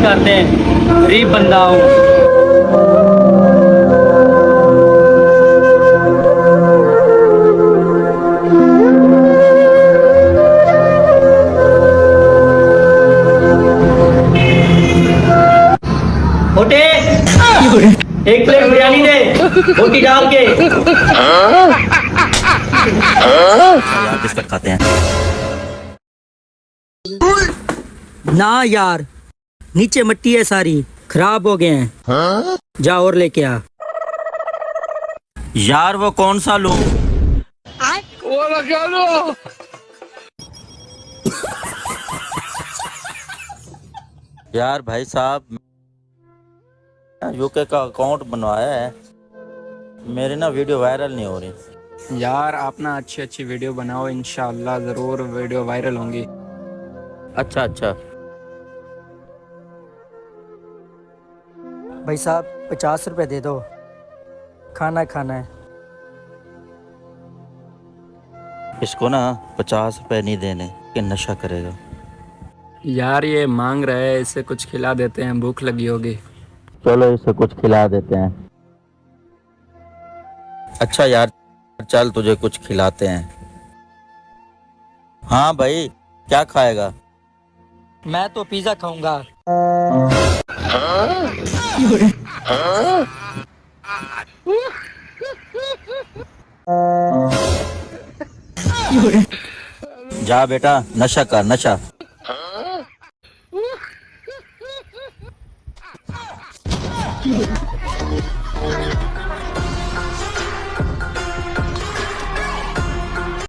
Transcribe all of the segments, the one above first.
करते हैं, गरीब बंदा हूँ। छोटे एक प्लेट बिरयानी दे, रोटी डाल के। यार किस तक खाते हैं ना यार, नीचे मिट्टी है सारी, खराब हो गए हैं। जा और लेके आ। यार वो कौन सा लूं? यार भाई साहब, यूके का अकाउंट बनवाया है, मेरी ना वीडियो वायरल नहीं हो रही। यार आप ना अच्छी अच्छी वीडियो बनाओ, इंशाल्लाह ज़रूर वीडियो वायरल होंगी। अच्छा अच्छा। भाई साहब 50 रुपए दे दो, खाना खाना है। इसको ना 50 रुपए नहीं देने कि नशा करेगा। यार ये मांग रहे हैं, इसे कुछ खिला देते हैं, भूख लगी होगी। चलो इसे कुछ खिला देते हैं। अच्छा यार चल तुझे कुछ खिलाते हैं। हाँ भाई, क्या खाएगा? मैं तो पिज्जा खाऊंगा। जा बेटा नशा कर नशा।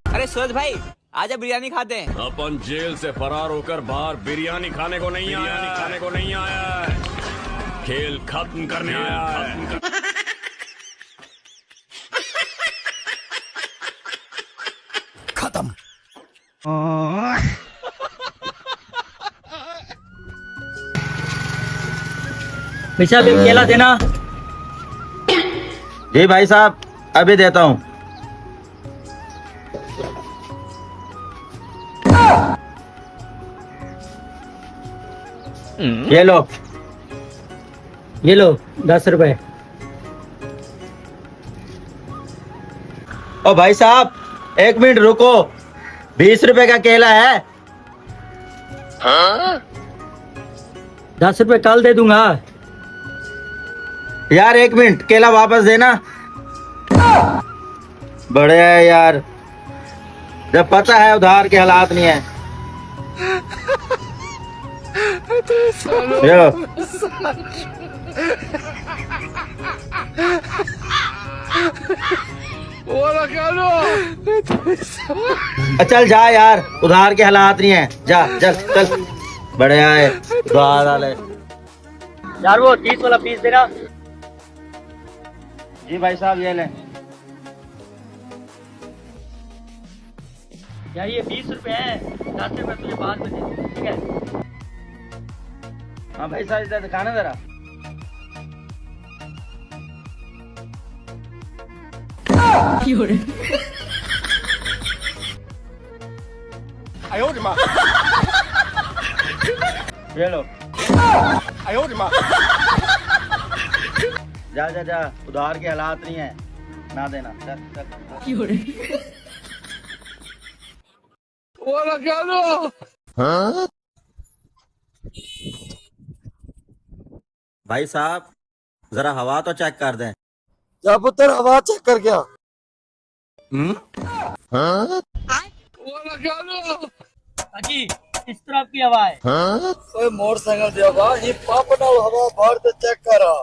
अरे सूरज भाई, आजा बिरयानी खाते हैं। अपन जेल से फरार होकर बाहर बिरयानी खाने को नहीं आया है, खेल खत्म करने आया है। खत्म। पैसा भी केला देना। जी भाई साहब अभी देता हूँ। ये लो। ये लो 10 रुपए। ओ भाई साहब 1 मिनट रुको, 20 रुपए का केला है। 10 रुपए कल दे दूंगा। यार 1 मिनट, केला वापस देना। बड़े है यार, जब पता है उधार के हालात नहीं है। यो। चल जा यार, उधार के हालात नहीं है, जा चल चल। बड़े आए उधार वाले। यार वो 30 वाला पीस देना। जी भाई साहब ये लें। यार ये 20 रुपए है, 10 रुपए तुझे बाद में दे दूंगा, ठीक है? हाँ भाई साहब इधर दिखाना जरा। ये लो। जा जा जा, उधार के हालात नहीं है, ना देना। चल चल। भाई साहब जरा हवा तो चेक कर दें। क्या पुत्र हवा चेक कर गया? अजी इस तरफ की हवा है। ओए मोटरसाइकिल दे हवा ये पाप नाल हवा बाहर ते चेक करा।